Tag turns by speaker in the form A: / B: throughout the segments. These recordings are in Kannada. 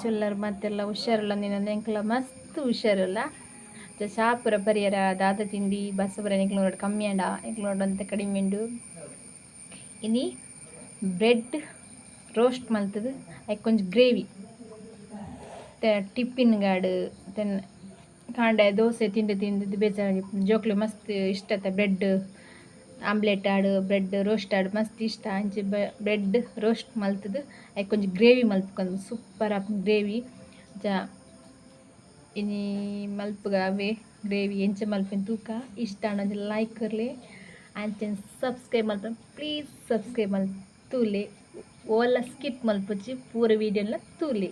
A: ಚೊಲ್ಲರ್ ಮತ್ತೆಲ್ಲ ಹುಷಾರಿಲ್ಲ ನೀನು ಎಂಕಲ ಮಸ್ತ್ ಹುಷಾರಿಲ್ಲ ಶಾಪುರ ಪರಿಯರ ದಾದ ತಿಂಡಿ ಬಸ್ಸಪುರ ಎಂಕ್ಲು ನೋಡಿ ಕಮ್ಮಿ ಅಂಡ ಎಂಕ್ಲು ನೋಡಂತ ಕಡಿಮೆ ಉಂಡು ಇನಿ ಬ್ರೆಡ್ ರೋಸ್ಟ್ ಮಲ್ತದು ಅದಕ್ಕೆ ಕೊಂಚ ಗ್ರೇವಿ ಟಿಫಿನ್ ಗಾಡು ತೆನ್ ಕಾಂಡೆ ದೋಸೆ ತಿಂದು ತಿಂದು ಬೇಜಾರು ಜೋಕ್ಲು ಮಸ್ತ್ ಇಷ್ಟ ಬ್ರೆಡ್ ಆಮ್ಲೆಟ್ ಆಡು ಬ್ರೆಡ್ ರೋಸ್ಟ್ ಆಡು ಮಸ್ತ್ ಇಷ್ಟ ಅಂಚೆ ಬ್ರೆಡ್ ರೋಸ್ಟ್ ಮಲ್ತದು ಅದಕ್ಕೆ ಕೊಂಚ ಗ್ರೇವಿ ಮಲ್ಪುಕೊಂಡು ಸೂಪರ್ ಆಪ್ ಗ್ರೇವಿ ಜಾ ಇನಿ ಮಲ್ಪುಗ ಅವೇ ಗ್ರೇವಿ ಎಂಚ ಮಲ್ಪಿನ ತೂಕ ಇಷ್ಟ ಅನ್ನೋದು ಲೈಕ್ ಕೊರ್ಲೆ ಅಂಚೆ ಸಬ್ಸ್ಕ್ರೈಬ್ ಮಲ್ಪ ಪ್ಲೀಸ್ ಸಬ್ಸ್ಕ್ರೈಬ್ ಮಲ್ಪ ತೂಲೆ ಓಲ್ಲ ಸ್ಕಿಪ್ ಮಲ್ಪುಚ್ಚಿ ಪೂರ ವೀಡಿಯೋಲ್ಲ ತೂಲೆ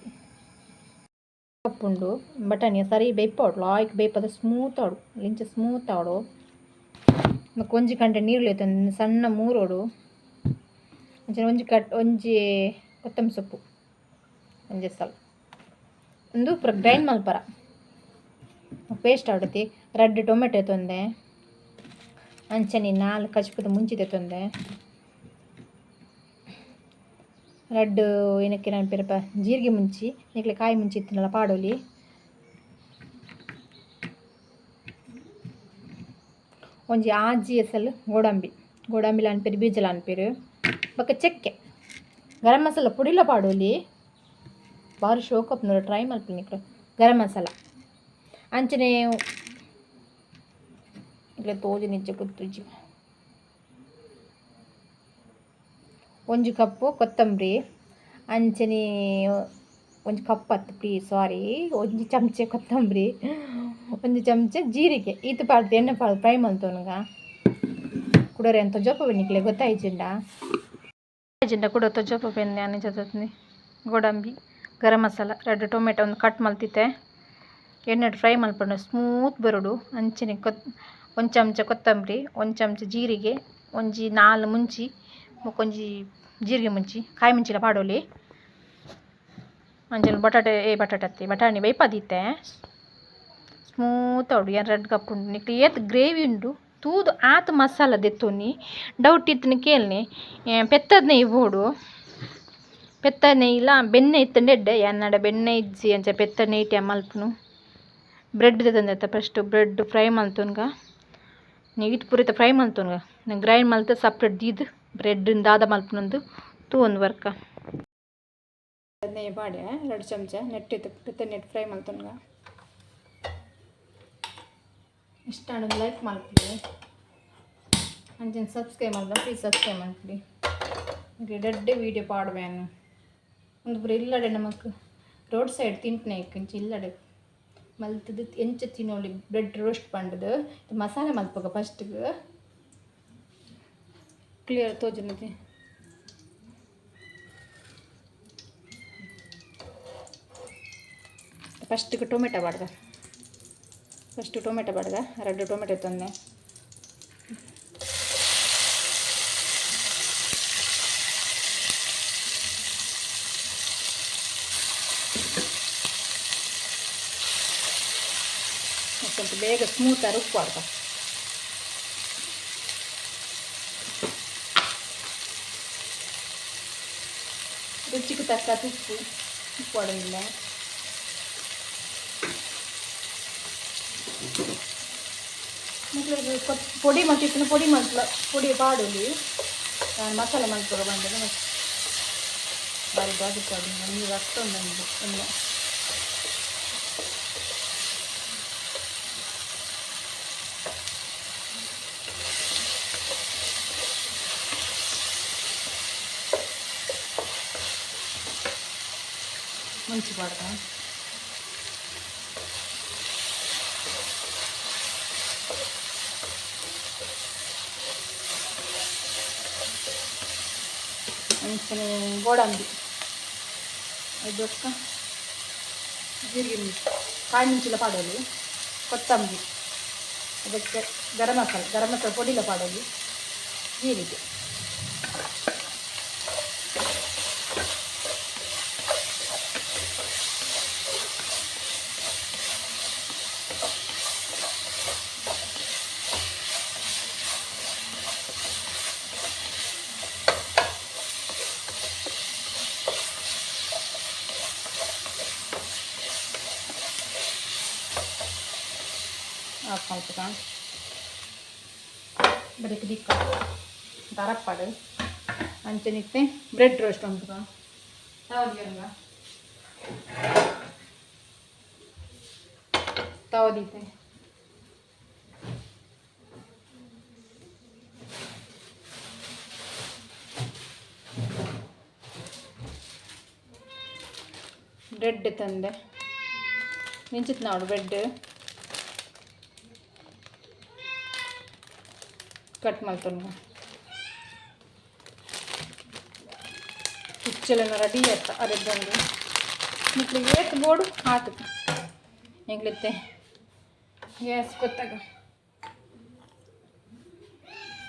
A: ಕಪ್ಪುಂಡು ಬಟಾಣಿಯ ಸರಿ ಬೇಯ್ಪಾಡು ಲಾಯ್ಕ್ ಬೇಯ್ಪದ ಸ್ಮೂತ್ ಆಡು ಇಂಚ ಸ್ಮೂತ್ ಆಡು ಒಂಜಿ ಕಂಟೆ ನೀರುಳ್ಳಿ ತಂದು ಸಣ್ಣ ಮೂರೋಡು ಒಂಜಿ ಕೊತ್ತಂಬರಿ ಸೊಪ್ಪು ಒಂಜಿ ಸಲ ಒಂದು ಪೂರ ಗ್ರೈಂಡ್ ಮಲ್ಪರ ಪೇಸ್ಟ್ ಆಡುತ್ತಿ 2 ಟೊಮೆಟೊ ತಂದೆ ಅಂಚನೆ 4 ಕಚ್ಪದ ಮುಂಚಿದೆ ತಂದೆ 2 ಏನಕ್ಕೆ ನಾನು ಪೇರಪ್ಪ ಜೀರಿಗೆ ಮುಂಚಿ ನಿಕ್ಲೆ ಕಾಯಿ ಮುಂಚಿ ಇತ್ತಿನಲ್ಲ ಪಾಡೋಲಿ ಒಂಜಿ ಆಜಿ ಎಸಲು ಗೋಡಂಬಿಲ ಅನ್ಪೇರು ಬೀಜಲ ಅನ್ಪೇರು ಬೊಕ್ಕ ಚೆಕ್ಕೆ ಗರಂ ಮಸಾಲ ಪುಡಿಲ ಪಾಡೋಲಿ ಬಾರಿ ಶೋಕಪ್ ನೋಡ ಟ್ರೈ ಮಲ್ಪಿ ನಿಕ್ಲು ಗರಂ ಮಸಾಲ ಅಂಚನೆ ಇಟ್ಲೆ ತೋಜಿ ನಿಚ್ಚೆ ಪುತ್ತುಜಿ ಒಂಜಿ ಕಪ್ಪು ಕೊತ್ತಂಬರಿ ಅಂಚನೆ ಒಂಜಿ ಕಪ್ ಅತ್ತು ಪ್ಲೀಸ್ ಸಾರಿ ಒಂಜಿ ಚಮಚೆ ಕೊತ್ತಂಬರಿ ಒಂಜಿ ಚಮಚೆ ಜೀರಿಗೆ ಈತ ಪಾಡ್ದು ಎಣ್ಣೆ ಪಾಡ್ದು ಫ್ರೈ ಮಲ್ತವನಗ ಕುಡೋರೆ ಅಂತ ಜೊಪ್ಪ ನಿಕ್ಲೆ ಗೊತ್ತಾಯ್ಜಿಂಡ ಕೂಡ ತೊಜ್ಜಪ್ಪ ಬೆಂದೆ ಅನ್ನ ಜೊತೆ ಗೋಡಂಬಿ ಗರಂ ಮಸಾಲ 2 ಟೊಮೆಟೊ ಒಂದು ಕಟ್ ಮಲ್ತಿತ್ತೆ ಎಣ್ಣೆ ಫ್ರೈ ಮಲ್ಪಂಡು ಸ್ಮೂತ್ ಬರೋಡು ಅಂಚನೆ ಒಂದು ಚಮಚ ಕೊತ್ತಂಬರಿ ಒಂದು ಚಮಚ ಜೀರಿಗೆ ಒಂಜಿ 4 ಮುಂಚಿ ಒಂಜಿ ಜೀರಿಗೆ ಮುಂಚಿ ಕಾಯಿ ಮುಂಚಿಲ ಪಾಡೋಲಿ ಅಂಚನೆ ಬಟಾಣಿ ಬೈಪದಿತ್ತೆ ಸ್ಮೂತ್ ಆಡು 2 ಕಪ್ ಉಂಡು ನಿಕ್ಲಿ ಏತ್ ಗ್ರೇವಿ ಉಂಡು ತೂದು ಆತ ಮಸಾಲ ದೆತ್ತೋನಿ ಡೌಟ್ ಇತ್ತನ ಕೇಳನಿ ಪೆತ್ತದ ನೆಯ್ಯಿ ಬೋಡು ಪೆತ್ತದ ನೆಯ್ಯಿ ಇಲ್ಲ ಬೆಣ್ಣೆ ಇತ್ತಂಡೆ ಎಡ್ಡೆ ಎನ್ನಡ ಬೆಣ್ಣೆ ಇಜ್ಜಿ ಅಂಚ ಪೆತ್ತದ ನೆಯ್ಯಿ ಮಲ್ಪನು ಬ್ರೆಡ್ ತಂದೆತ್ತ ಫಸ್ಟ್ ಬ್ರೆಡ್ ಫ್ರೈ ಮಲ್ತೋನ್ಗ ನೀವು ಇದು ಪೂರಿತ ಫ್ರೈ ಮಲ್ತೋನ್ಗ ನಂಗೆ ಗ್ರೈಂಡ್ ಮಲ್ತ ಸಪ್ರೇಟ್ ದೀದು ಬ್ರೆಡ್ ದಾದ ಮಲ್ಪನೊಂದು ತೂ ಒಂದು ವರ್ಕ ನೆಯ್ಯಿ ಬಾಡೆ 2 ಚಮಚ ನೆಟ್ಟಿತ್ತು ಪೆತ್ತ ನೆಟ್ ಫ್ರೈ ಮಲ್ತೋನ್ಗ ಇಷ್ಟ ಅನ್ನೋದು ಲೈಕ್ ಮಾಡ್ತೀವಿ ಅಂಚನೆ ಸಬ್ಸ್ಕ್ರೈಬ್ ಮಾಡಿದ ಪ್ಲೀಸ್ ಸಬ್ಸ್ಕ್ರೈಬ್ ಮಾಡ್ತೀವಿ ಡೆಡ್ಡೆ ವೀಡಿಯೋ ಪಾಡುವೇನು ಒಂದು ಪೂರ ಇಲ್ಲಡೆ ನಮಕ್ ರೋಡ್ ಸೈಡ್ ತಿಂಟನೆ ಇಂಚ ಇಲ್ಲಡೆ ಮಲ್ತದು ಎಂಚ ತಿನ್ನೋಳಿ ಬ್ರೆಡ್ ರೋಸ್ಟ್ ಪಂಡದು ಮಸಾಲೆ ಮಲ್ಪಗ ಫಸ್ಟ್ಗೆ ಕ್ಲಿಯರ್ ತೋಜನತಿ ಫಸ್ಟ್ಗೆ ಟೊಮೆಟೊ ಬಾಡ್ದ ಫಸ್ಟ್ ಟೊಮೆಟೊ ಬಾಡ್ದ 2 ಟೊಮೆಟೊ ತಂದೆ ಸ್ವಲ್ಪ ಬೇಗ ಸ್ಮೂತ್ ಆಗಿ ಉಪ್ಪು ಆಡ್ದ ರುಚಿಗೆ ತಕ್ಕ ಉಪ್ಪು ಆಡೋದಿಲ್ಲ ಮಕ್ಕಳಿಗೆ ಪೊಡಿ ಮಲ್ತಿತ್ತು ಪೊಡಿ ಪಾಡೋಲಿ ನಾನು ಮಸಾಲೆ ಮಲ್ಪುಗ ಬಂದರೆ ಬಾರಿ ಬಾಗಿ ನೀರು ಅಷ್ಟೊಂದು ಎಲ್ಲ ಮುಂಚೆ ಬಾಡ್ದ ಅಂಚನೆ ಗೋಡಂಬಿ ಇದಕ್ಕ ಜೀರಿಗೆ ಕಾಯಿ ಮುಂಚಿಲ ಪಾಡೋಲಿ ಕೊತ್ತಂಬರಿ ಅದಕ್ಕೆ ಗರಂ ಮಸಾಲ ಪೊಡಿಲ ಪಾಡೋಲಿ ಜೀರಿಗೆ ಮಲ್ಪುಗ ಬರೀಕ್ ದಿಕ್ಕ ದರಪ್ಪಡು ಅಂಚನಿತ್ತೆ ಬ್ರೆಡ್ ರೋಸ್ಟ್ ಉಂಟು ತವದಿರಂಗ ತವದಿತ್ತೆ ಬ್ರೆಡ್ ತಂದೆ ನಿಂಚಿತ್ ನೋಡು ಬ್ರೆಡ್ ಕಟ್ ಮಾಡ್ತಾನೆ ಕಿಚ್ಚಲೆಲ್ಲ ರೆಡಿ ಆಯ್ತಾ ಅರೆದಂದು ಮಕ್ಕಳಿಗೆ ಏತ್ ಬೋಡು ಆತು ಹೆಂಗ್ಲಿತ್ತೆ ಗ್ಯಾಸ್ ಗೊತ್ತಾಗ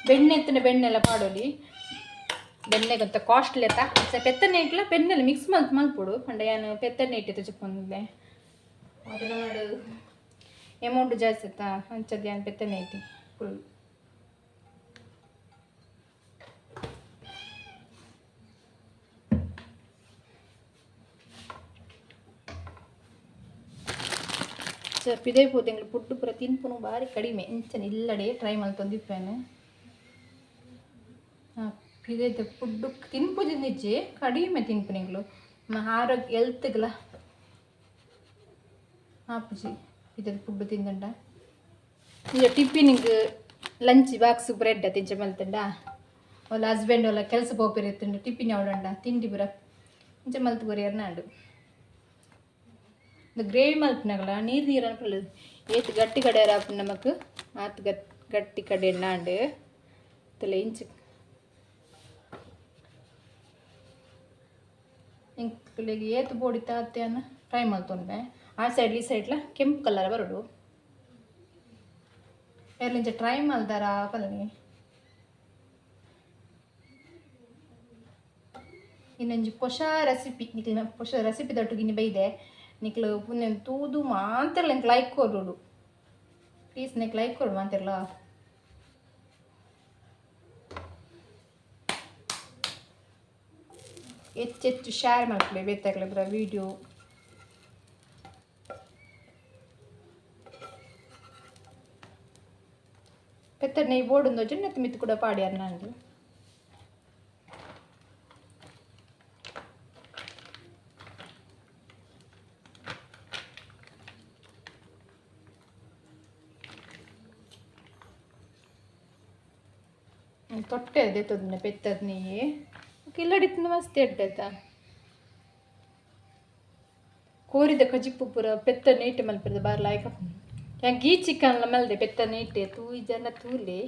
A: ಬೆಣ್ಣೆ ಎತ್ತನೆ ಬೆಣ್ಣೆಲ್ಲ ಪಾಡೋಲಿ ಬೆಣ್ಣೆ ಗೊತ್ತ ಕಾಸ್ಟ್ಲಿ ಆಯ್ತಾ ಸ್ವಲ್ಪ ಪೆತ್ತನೆ ಇಟ್ಲ ಬೆಣ್ಣೆಲ್ಲ ಮಿಕ್ಸ್ ಮಲ್ಪೊಡು ಪಂಡ ಏನು ಪೆತ್ತನೆ ಇಟ್ಟಿತ್ತು ಚಿಕ್ಕಂದೆ ಅದನ್ನು ಮಾಡು ಅಮೌಂಟ್ ಜಾಸ್ತಿ ಆಯ್ತಾ ಅಂಚದ್ದು ಏನು ಪೆತ್ತನೆ ಐತಿ ಫುಲ್ ಸ್ವಲ್ಪ ಇದೇ ಪೋತೆಂಗ್ಳು ಫುಡ್ ಪೂರ ತಿನ್ಪುನು ಭಾರಿ ಕಡಿಮೆ ಇಂಚನೆ ಇಲ್ಲಡೆ ಟ್ರೈ ಮಾಡಿ ತಂದಿಪ್ಪೇನೆ ಹಾಂ ಇದೈತೆ ಫುಡ್ಡು ತಿನ್ಪುದು ನಿಜ್ಜೆ ಕಡಿಮೆ ತಿನ್ಪುನಿಂಗ್ಳು ಆರೋಗ್ಯ ಹೆಲ್ತ್ಗಲ ಹಾಪುಜಿ ಇದದು ಫುಡ್ಡು ತಿಂದಂಡ ಈಗ ಟಿಫಿನಿಗೆ ಲಂಚ್ ಬಾಕ್ಸ್ ಬ್ರೆಡ್ ತಿಂಚ ಮಲ್ತಂಡ ಅವಳ ಹಸ್ಬೆಂಡ್ ಅವಳ ಕೆಲಸ ಹೋಗ್ತಿರುತ್ತಂಡು ಟಿಫಿನ್ ಅವಡಂಡ ತಿಂಡಿ ಬರ ಇಂಚ ಮಲ್ತು ಬರೀ ಅರ್ನಾಡು இந்த கிரேவி மல்பினாங்களா நீர் அனுப்பல ஏற்று கட்டி கடையாரா அப்படின்னு நமக்கு ஆற்று கட்டி கடை என்னாண்டு இதில் இஞ்சி எங்களுக்கு ஏற்று போடி தாத்தேன்னு ஃப்ரை ಮಾಡ್ತೊಂಡೆ ಆ ಸೈಡ್ ಈ ಸೈಡ್ಲ ಕೆಂಪು ಕಲರ್ ಬರೋಡು ಎಲ್ಲಿಂಚ ಟ್ರೈ ಮಾಡ್ದಾರ ಕಲನಿ ಇನ್ನೊಂದು ಹೊಸ ರೆಸಿಪಿ ನಿಕ್ಲಿನ ಹೊಸ ರೆಸಿಪಿ ದೊಡ್ಡಗಿನಿ ಬೈದೆ ನಿಕ್ಲು ಪುಣ್ಯ ತೂದು ಮಾತ್ರಲ್ಲ ನಿಂಗೆ ಲೈಕ್ ಕೊಡೋಡು ಪ್ಲೀಸ್ ನಿಂಗೆ ಲೈಕ್ ಕೊಡು ಮಾತಿರಲ್ಲ ಹೆಚ್ಚೆಚ್ಚು ಶೇರ್ ಮಾಡ್ಕೊಳ್ಳಿ ಬೇಕಾಗಲಿ ಬರ ವೀಡಿಯೋ ಪೆತ್ತರ್ ನೆಯ್ ಬೋರ್ಡು ಜೊನ್ನೆತ್ತು ಮಿತ್ತು ಕೂಡ ಪಾಡ್ಯಾರ ನಾನು ತೊಟ್ಟೆ ಅದೇ ತೊಂದರೆ ಪೆತ್ತದ ನೀಯೇ ಕಿಲ್ಲಡಿತ್ತು ಮಸ್ತ್ ಎಡ್ಡಾಯ್ತಾ ಕೋರಿದ ಕಜಿಪ್ಪು ಪೂರ ಪೆತ್ತ ನೀಟೆ ಮಲ್ಪಿರದ ಬಾರ್ಲ ಆಯ್ಕ ಹೆಂಗೆ ಈ ಚಿಕನ್ಲ ಮಲ್ದೆ ಪೆತ್ತ ನೀಟೆ ತೂ ಈ ಜನ ತೂಲೆ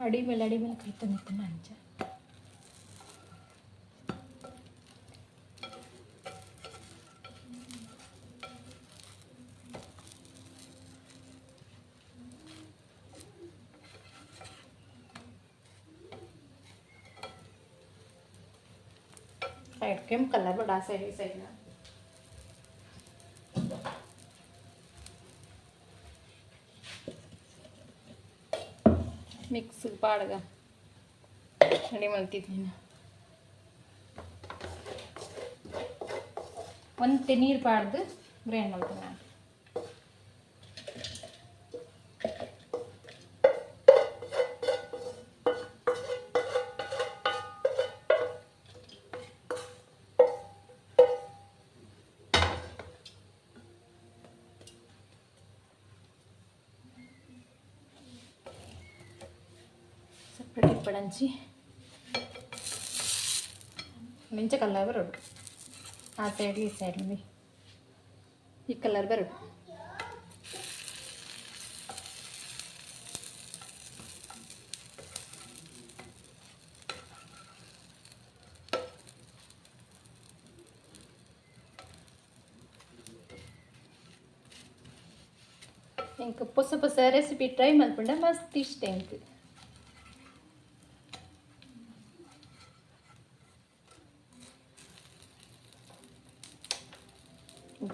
A: ಅಡಿ ಮೇಲೆ ಕೈತ ನಿಂತ ಅಂಚ ಸೈಡ್ ಕೆಂಪು ಕಲರ್ ಬಡ ಆ ಸೈಡ್ ಈ ಸೈಡ್ನ ಮಿಕ್ಸ್ ಪಾಡ್ಗ ರೆಡಿ ಮಾಡ್ತಿದ್ದೀನಿ ಒಂದು ನೀರು ಪಾಡ್ದು ಗ್ರೈಂಡ್ ಮಾಡ್ತೀನಿ ನಾನು ಸಪ್ರೇಟ್ ಪಡಂಚಿ ಮಿಂಚ ಕಲರ್ ಬರೋಡು ಆ ಸೈಡ್ ಈ ಸೈಡ್ ಈ ಕಲರ್ ಬರೋಡು எனக்கு புதுசு ரெசிபி ட்ரை பண்ண மஸ்த் இஷ்டம் எனக்கு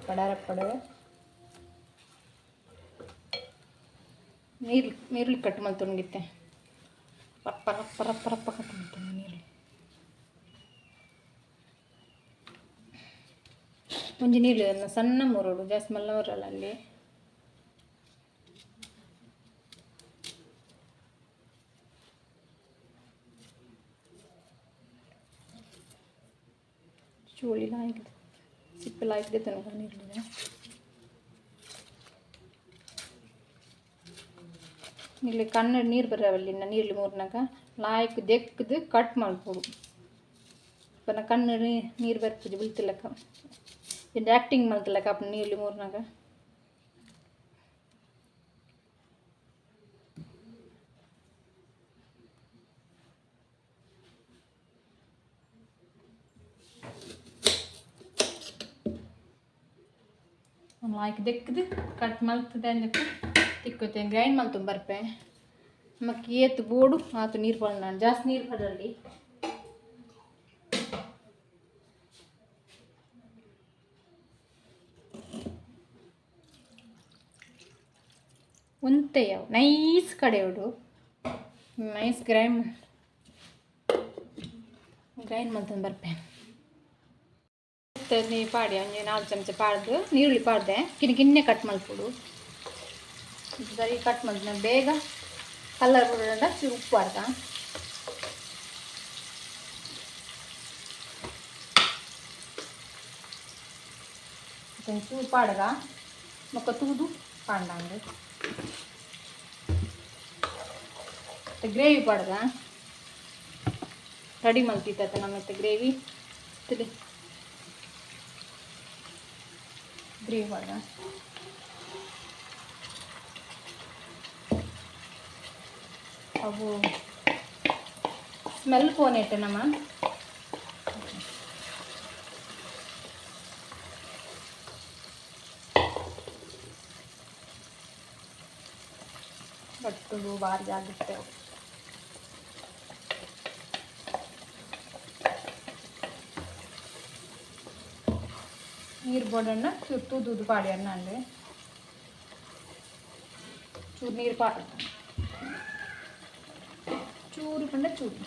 A: ಪಡಾರಪ್ಪಡು ನೀರುಳ್ಳಿ ಕಟ್ ಮಾಡ್ತೊಂಡಿತ್ತೆ ರಪ್ಪ ರಪ್ಪ ರಪ್ಪ ರಪ್ಪ ಕಟ್ ಮಾಡ್ತಾನೆ ನೀರುಳ್ಳಿ ಒಂಜಿ ನೀರುಳ್ಳಿ ಸಣ್ಣ ಮೂರೋಡು ಜಾಸ್ತಿ ಮಲ್ಲ ಬರಲ್ಲ ಅಲ್ಲಿ ಚೂಳಿ ಲಾಯ್ಕಿದೆ ಸಿಪ್ಪೆ ಲಾಯ್ಕಿದೆ ತನಕ ನೀರುಳ್ಳಿದೆ ಇಲ್ಲಿ ಕನ್ನಡ ನೀರು ಬರವಲ್ಲಿನ ನೀರುಳ್ಳಿ ಮೂರ್ನಾಗ ಲಾಯ್ಕ್ ದೆಕ್ಕದು ಕಟ್ ಮಾಡ್ಬೋದು ಪನ ಕನ್ನಡ ನೀರು ಬರ್ತದೆ ಬೀಳ್ತಿಲ್ಲಕ ಇದು ಆ್ಯಕ್ಟಿಂಗ್ ಮಾಡ್ತಿಲ್ಲಕ ಅಪ್ಪ ನೀರುಳ್ಳಿ ಮೂರ್ನಾಗ ಲಾಯ್ಕ್ ದೆಕ್ಕದು ಕಟ್ ಮಾಡ್ತದೆ ಅಂದಕ್ಕೆ ತಿಕ್ಕೋತೆ ಗ್ರೈಂಡ್ ಮಾಡ್ತು ಬರ್ಪೆ ಮಕ್ಕ ಏತು ಬೋಡು ಆತು ನೀರು ಪಡ ನಾನು ಜಾಸ್ತಿ ನೀರು ಪಡಲ್ಲಿ ಒಂತೆಯ ನೈಸ್ ಕಡೆ ಉಡು ನೈಸ್ ಗ್ರೈಂಡ್ ಮಾಡ್ತಾನೆ ಬರ್ಪೆ ನೀ ಪಾಡಿ ಒಂಜಿ 4 ಚಮಚ ಪಾಡ್ದು ನೀರುಳ್ಳಿ ಪಾಡ್ದೆ ಕಿನ್ನೆ ಕಟ್ ಮಾಡ್ಕೊಡು ಸರಿ ಕಟ್ ಮಾಡ್ತೀನಿ ಬೇಗ ಕಲರ್ ಬಿಡೋಣ ಉಪ್ಪು ಅರ್ಧ ಚೂರು ಪಾಡಗ ಮೊಕ್ಕ ತೂದು ಪಾಂಡಂಗೆ ಗ್ರೇವಿ ಪಾಡಗ ರೆಡಿ ಮಾಡ್ತಿತ್ತ ನಮ್ಮತ್ತೆ ಗ್ರೇವಿ ಪಾಡಗ ಅವು ಸ್ಮೆಲ್ ಫೋನ್ ಐತೆ ನಮ್ಮ ಬಟ್ಟು ಬಾರಿ ಆಗುತ್ತೆ ನೀರು ಬೋಡಣ್ಣ ಚೂರು ತೂದು ಪಾಡಿ ಅಣ್ಣ ಅಂದರೆ ಚೂರು ನೀರು ಚೂರು ಪಂಡ ಚೂರು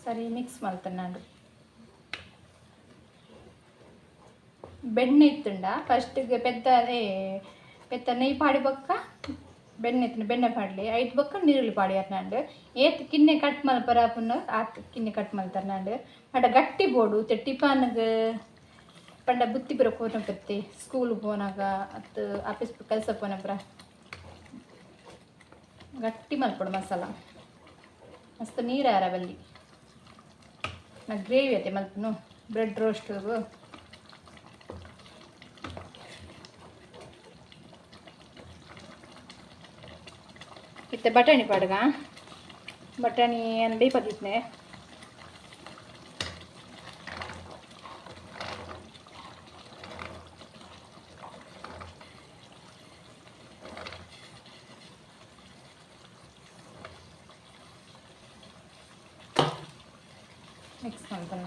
A: ಸರಿ ಮಿಕ್ಸ್ ಮಾಡ್ತೇನೆ ನಾನು ಬೆಣ್ಣೆ ಇತ್ತುಂಡ ಫಸ್ಟಿಗೆ ಪೆತ್ತ ನೆಯ್ ಪಾಡಿ ಬೊಕ್ಕ ಬೆಣ್ಣೆ ಪಾಡಲಿ 5 ಬೊಕ್ಕ ನೀರುಳ್ಳಿ ಪಾಡಿ ಅರ್ನಾಂಡು ಏತ್ ಕಿನ್ನೆ ಕಟ್ ಮಲ್ಪರ ಪುನ ಆತ್ ಕಿನ್ನೆ ಕಟ್ ಮಲ್ತಾರೆ ನಾಂಡು ಅಡ ಗಟ್ಟಿ ಬೋಡು ಟಿಫಾನ್ಗೆ ಪಂಡ ಬುತ್ತಿ ಪುರ ಪೋನ ಪತ್ತಿ ಸ್ಕೂಲ್ ಪೋನಾಗ ಅತ್ತು ಆಫೀಸ್ ಕೆಲಸ ಪೋನ ಪುರ ಗಟ್ಟಿ ಮಲ್ಪಡು ಮಸಾಲ ಮಸ್ತ್ ನೀರು ಬಲ್ಲಿ ನಾ ಗ್ರೇವಿ ಐತೆ ಮಲ್ಪನು ಬ್ರೆಡ್ ರೋಸ್ಟ್ ಇತ್ತೆ ಬಟಾಣಿ ಪಾಡ್ಗ ಬಟಾಣಿ ಏನು ಬೇಯ್ಪದಿತ್ನೆ ಮಿಕ್ಸ್ ಮಾಡ್ತಾನೆ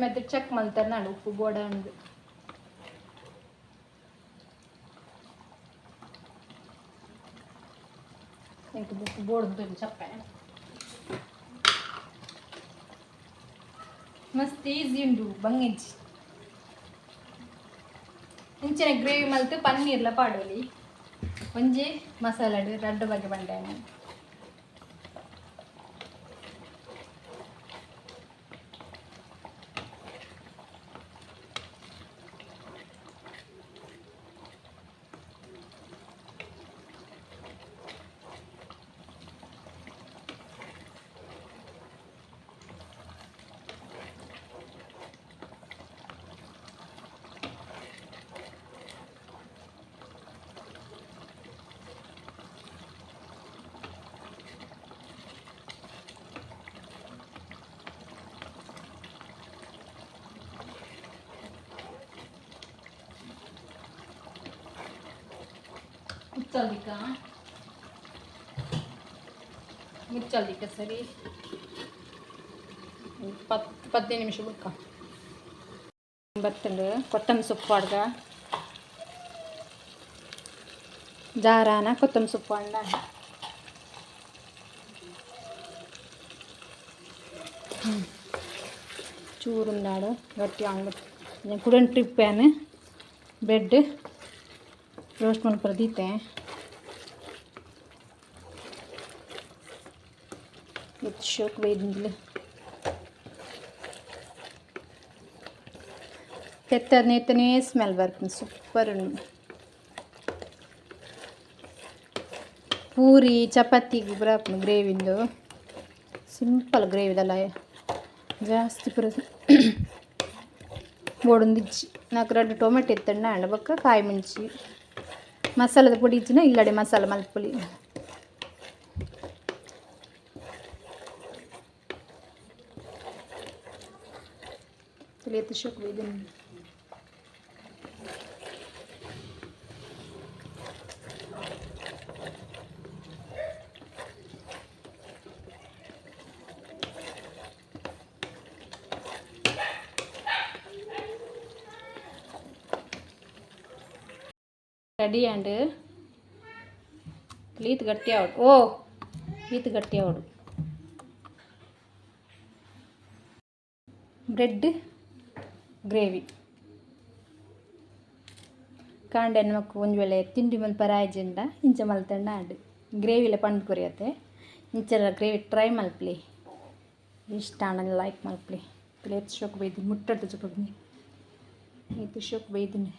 A: ಮತ್ತೆ ಚೆಕ್ ಮಾಡ್ತಾರೆ ನಾನು ಉಪ್ಪು ಬೋಡ ಅಂದು ಉಪ್ಪು ಬೋಡ ಚಪ್ಪೆ ಮಸ್ತ್ ಈಸಿ ಉಂಡು ಬಂಗಿಂಚಿ ಇಂಚಿನ ಗ್ರೇವಿ ಮಲ್ತು ಪನ್ನೀರ್ಲ ಪಾಡೋಲಿ ಒಂಜಿ ಮಸಾಲಡು 2 ಬಗೆ ಬಂಡೆ ಮುಚ್ಚಲ್ದಿಕ್ಕ ಸರಿ 10 ನಿಮಿಷ ಬಿಡ್ಕ ಬತ್ತಂಡು ಕೊತ್ತಂಬರಿ ಸೊಪ್ಪು ಅಡ್ಗ ಜಾರಾನ ಕೊತ್ತಂಬರಿ ಸೊಪ್ಪು ಅಂಡ చూరున్నాడు గట్టి అంగ నేను కూడా ట్రిప్పాను బ్రెడ్ రోస్ట్ ಮಾಡಿ ಪರ್ದೀತೆ ಇದು ಶೋಕ್ ಬೇದಿಂದ್ಲು తెత్తనే స్మెల్ వస్తుంది సూపర్ ఉంది పూరి ಚಪಾತಿಗೆ ಬರಕ್ಕೆ ಗ್ರೇವಿಂದು ಸಿಂಪಲ್ ಗ್ರೇವಿದಲ್ಲ ಜಾಸ್ತಿ ಬರೋದು ಓಡೊಂದಿಚ್ಚಿ 4 ಟೊಮೆಟೊ ಎತ್ತಣ್ಣ ಅಂಡಬಕ್ಕ ಕಾಯಿ ಮೆಣಸಿ ಮಸಾಲದ ಪುಡಿ ಇಚ್ಚಿನ ಇಲ್ಲಡೆ ಮಸಾಲ ಮಲ್ಪುಳಿ ತಿಳಿಯತ್ತು ಶೋಕ್ ಇದನ್ನು రెడీ అండ్ లీత్ గట్టి ఆవిడు లీత్ గట్టి ఆవిడు ಬ್ರೆಡ್ ಗ್ರೇವಿ ಕಾಂಡೆ ನಮಕ್ ಒಂದು ವೇಳೆ ತಿಂಡಿ ಮಲ್ ಪರಾಯಜೆಂಡ ಇಂಚ ಮಲ್ತಂಡ ಆಡು ಗ್ರೇವಿಲೆ ಪಂಡು ಕೊರಿಯತ್ತೆ ಇಂಚರ ಗ್ರೇವಿ ಟ್ರೈ ಮಲ್ಪ್ಲಿ ಇಷ್ಟ ಅಣ್ಣ ಲೈಕ್ ಮಲ್ಪ್ಲಿ ಪ್ಲೇಟ್ ಶೋಕ್ ಬೈದು ಮುಟ್ಟಟ್ಟು ಚೊಪ್ಪಿ ಇದು ಶೋಕ್ ಬೈದಿನಿ